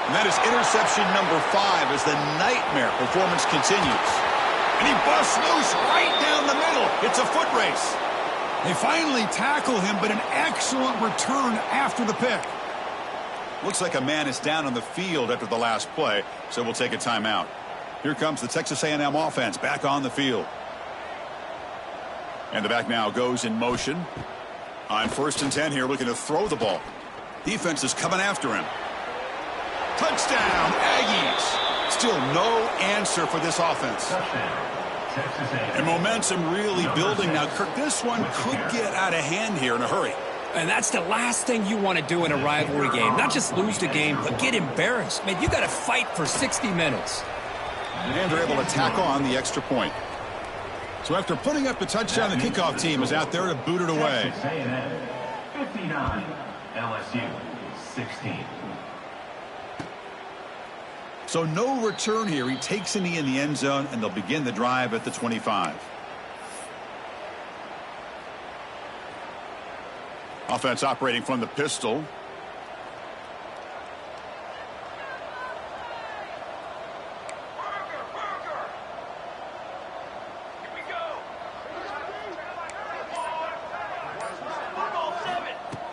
And that is interception number 5 as the nightmare performance continues. And he busts loose right down the middle. It's a foot race. They finally tackle him, but an excellent return after the pick. Looks like a man is down on the field after the last play, so we'll take a timeout. Here comes the Texas A&M offense back on the field. And the back now goes in motion. On 1st and 10 here, looking to throw the ball. Defense is coming after him. Touchdown, Aggies. Still no answer for this offense. And momentum really building now. Kirk, this one could get out of hand here in a hurry. And that's the last thing you want to do in a rivalry game. Not just lose the game, but get embarrassed. Man, you got to fight for 60 minutes. And they're able to tackle on the extra point. So after putting up the touchdown, the kickoff team is out there to boot it away. 59, LSU 16. So no return here. He takes a knee in the end zone, and they'll begin the drive at the 25. Offense operating from the pistol.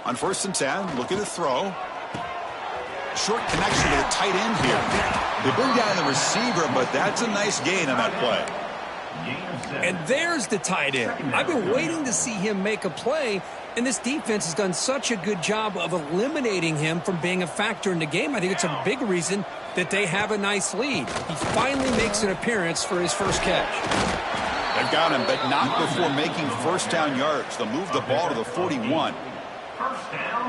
On 1st and 10, looking to throw. Short connection to the tight end here. They bring down the receiver, but that's a nice gain on that play. And there's the tight end. I've been waiting to see him make a play, and this defense has done such a good job of eliminating him from being a factor in the game. I think it's a big reason that they have a nice lead. He finally makes an appearance for his first catch. They've got him, but not before making first down yards. They'll move the ball to the 41.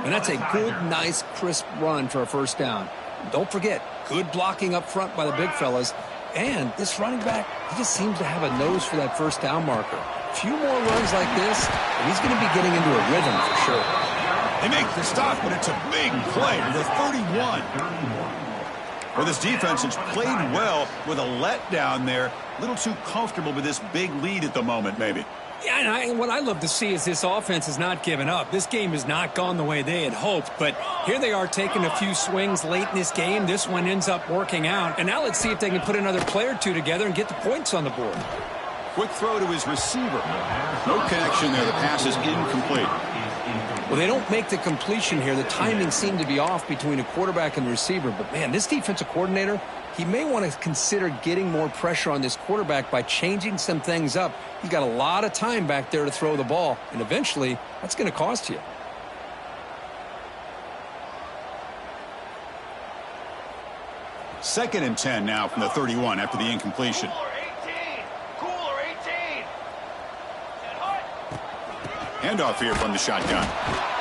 And that's a good, nice, crisp run for a first down. Don't forget, good blocking up front by the big fellas. And this running back, he just seems to have a nose for that first down marker. A few more runs like this, and he's going to be getting into a rhythm for sure. They make the stop, but it's a big play to the 31. Well, this defense has played well with a letdown there. A little too comfortable with this big lead at the moment, maybe. Yeah, and what I love to see is this offense has not given up. This game has not gone the way they had hoped, but here they are taking a few swings late in this game. This one ends up working out, and now let's see if they can put another play or two together and get the points on the board. Quick throw to his receiver. No connection there. The pass is incomplete. Well, they don't make the completion here. The timing seemed to be off between a quarterback and the receiver, but man, this defensive coordinator, he may want to consider getting more pressure on this quarterback by changing some things up. He's got a lot of time back there to throw the ball, and eventually that's going to cost you. Second and 10 now from the 31 after the incompletion. Cooler 18. Handoff here from the shotgun.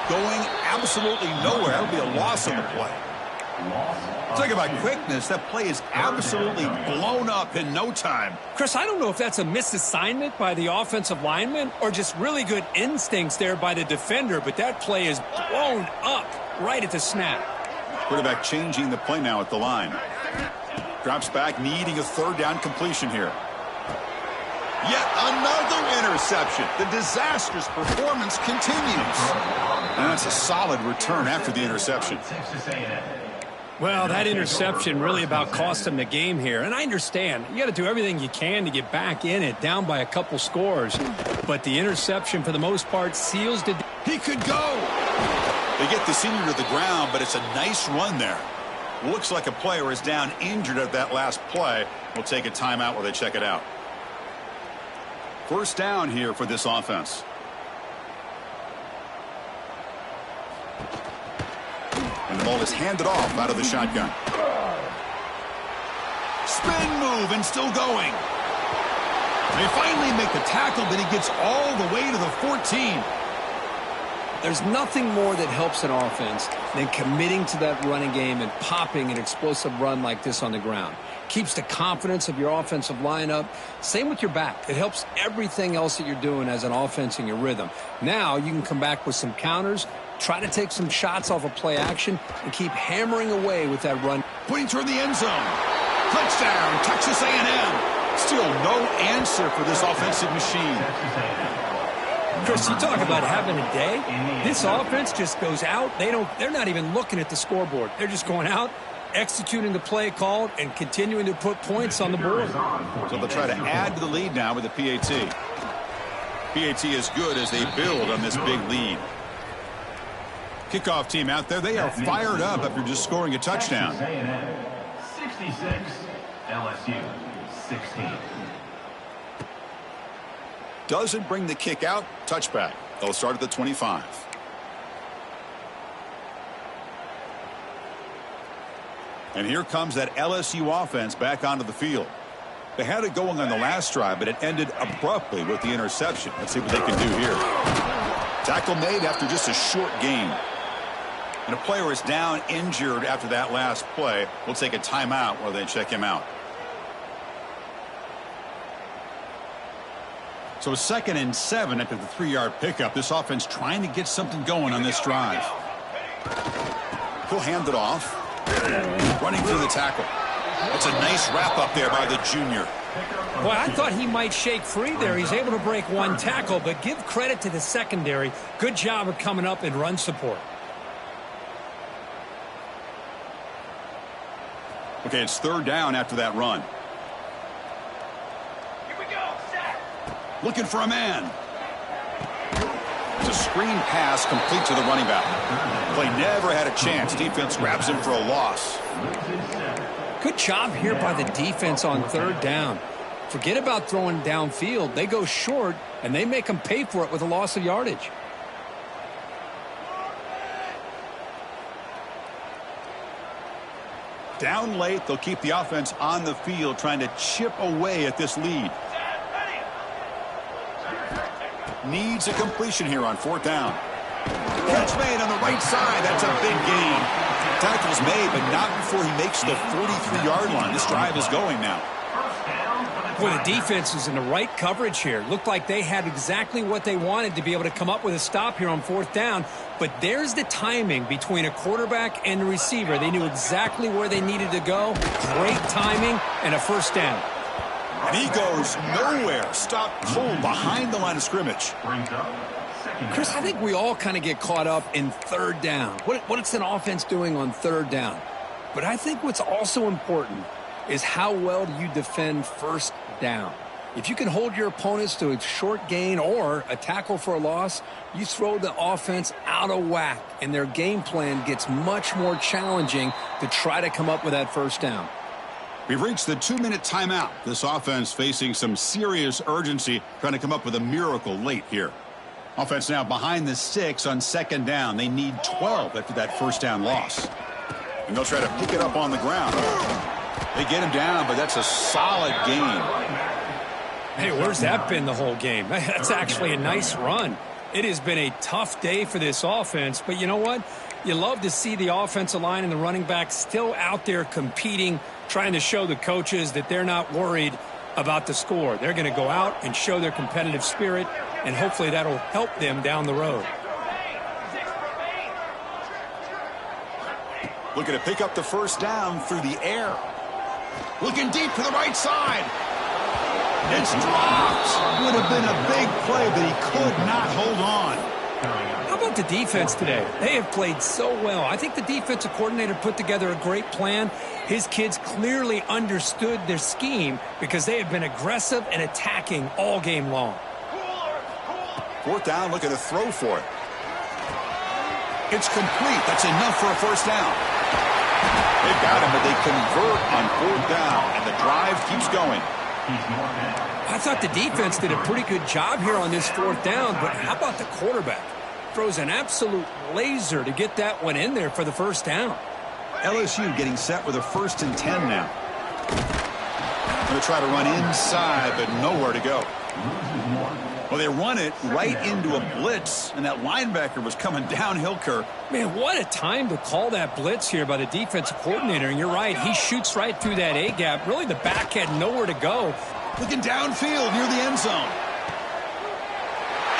Going absolutely nowhere. That'll be a loss on the play. Talk about quickness. That play is absolutely blown up in no time. Chris, I don't know if that's a misassignment by the offensive lineman or just really good instincts there by the defender, but that play is blown up right at the snap. Quarterback changing the play now at the line. Drops back, needing a third down completion here. Yet another interception. The disastrous performance continues. And that's a solid return after the interception. Well, that interception really about cost them the game here. And I understand. You got to do everything you can to get back in it, down by a couple scores. But the interception, for the most part, seals the... He could go. They get the senior to the ground, but it's a nice run there. Looks like a player is down injured at that last play. We'll take a timeout while they check it out. First down here for this offense. And the ball is handed off out of the shotgun. Spin move and still going. They finally make the tackle, but he gets all the way to the 14. There's nothing more that helps an offense than committing to that running game and popping an explosive run like this on the ground. Keeps the confidence of your offensive lineup. Same with your back. It helps everything else that you're doing as an offense in your rhythm. Now you can come back with some counters, try to take some shots off of play action, and keep hammering away with that run. Putting toward the end zone. Touchdown, Texas A&M. Still no answer for this offensive machine. Chris, you talk about having a day. This offense just goes out. They're not even looking at the scoreboard. They're just going out, executing the play called, and continuing to put points on the board. So they'll try to add to the lead now with the PAT. PAT is good as they build on this big lead. Kickoff team out there. They are fired up after just scoring a touchdown. 66, LSU 16. Doesn't bring the kick out. Touchback. They'll start at the 25. And here comes that LSU offense back onto the field. They had it going on the last drive, but it ended abruptly with the interception. Let's see what they can do here. Tackle made after just a short gain. And a player is down injured after that last play. We'll take a timeout while they check him out. So 2nd and 7 after the 3-yard pickup. This offense trying to get something going on this drive. He'll hand it off. Running through the tackle. That's a nice wrap up there by the junior. Well, I thought he might shake free there. He's able to break one tackle, but give credit to the secondary. Good job of coming up in run support. Okay, it's 3rd down after that run. Looking for a man. It's a screen pass complete to the running back. Play never had a chance. Defense grabs him for a loss. Good job here by the defense on 3rd down. Forget about throwing downfield. They go short, and they make them pay for it with a loss of yardage. Down late, they'll keep the offense on the field trying to chip away at this lead. Needs a completion here on 4th down. Catch made on the right side. That's a big gain. Tackle's made, but not before he makes the 43-yard line. This drive is going now. Boy, the defense is in the right coverage here. Looked like they had exactly what they wanted to be able to come up with a stop here on 4th down. But there's the timing between a quarterback and the receiver. They knew exactly where they needed to go. Great timing and a 1st down. And he goes nowhere. Stopped cold behind the line of scrimmage. Chris, I think we all kind of get caught up in 3rd down. What's an offense doing on 3rd down? But I think what's also important is how well do you defend 1st down. If you can hold your opponents to a short gain or a tackle for a loss, you throw the offense out of whack, and their game plan gets much more challenging to try to come up with that 1st down. We've reached the 2-minute timeout. This offense facing some serious urgency, trying to come up with a miracle late here. Offense now behind the 6 on 2nd down. They need 12 after that 1st down loss. And they'll try to pick it up on the ground. They get him down, but that's a solid gain. Hey, where's that been the whole game? That's actually a nice run. It has been a tough day for this offense, but you know what? You love to see the offensive line and the running back still out there competing, trying to show the coaches that they're not worried about the score. They're going to go out and show their competitive spirit, and hopefully that'll help them down the road. Looking to pick up the 1st down through the air. Looking deep to the right side. It's dropped. Would have been a big play, but he could not hold on. How about the defense today? They have played so well. I think the defensive coordinator put together a great plan. His kids clearly understood their scheme because they have been aggressive and attacking all game long. 4th down, looking to throw for it. It's complete. That's enough for a 1st down. They got him, but they convert on 4th down, and the drive keeps going. I thought the defense did a pretty good job here on this 4th down, but how about the quarterback? throws an absolute laser to get that one in there for the first down. LSU getting set with a 1st and 10 now. Going to try to run inside, but nowhere to go. Well, they run it right into a blitz, and that linebacker was coming downhill, Kirk. Man, what a time to call that blitz here by the defensive coordinator. And you're right, he shoots right through that A-gap. Really, the back had nowhere to go. Looking downfield near the end zone.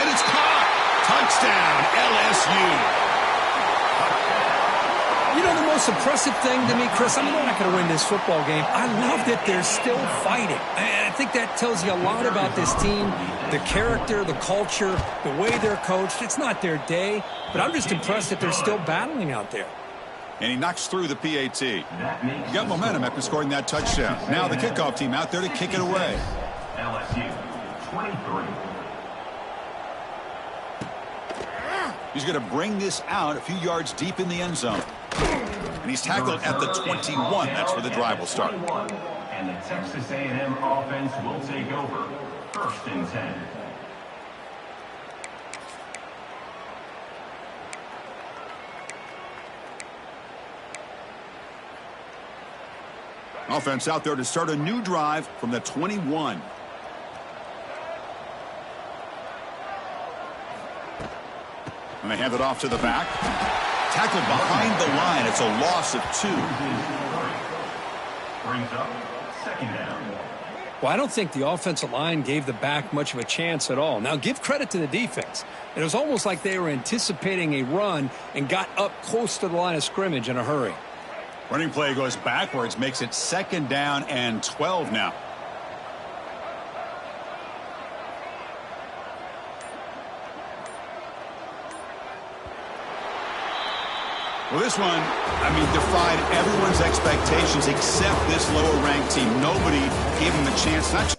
And it's caught. Touchdown, LSU. You know, the most impressive thing to me, Chris, I mean, they're not going to win this football game. I love that they're still fighting. And I think that tells you a lot about this team, the character, the culture, the way they're coached. It's not their day, but I'm just impressed that they're still battling out there. And he knocks through the PAT. He got momentum after scoring that touchdown. Now the kickoff team out there to kick it away. LSU 23. He's going to bring this out a few yards deep in the end zone. And he's tackled at the 21. That's where the drive will start. And the Texas A&M offense will take over. 1st and 10. Offense out there to start a new drive from the 21. And they hand it off to the back. Tackled behind the line. It's a loss of 2. Brings up 2nd down. Well, I don't think the offensive line gave the back much of a chance at all. Now, give credit to the defense. It was almost like they were anticipating a run and got up close to the line of scrimmage in a hurry. Running play goes backwards, makes it 2nd down and 12 now. Well, this one, defied everyone's expectations except this lower-ranked team. Nobody gave him a chance.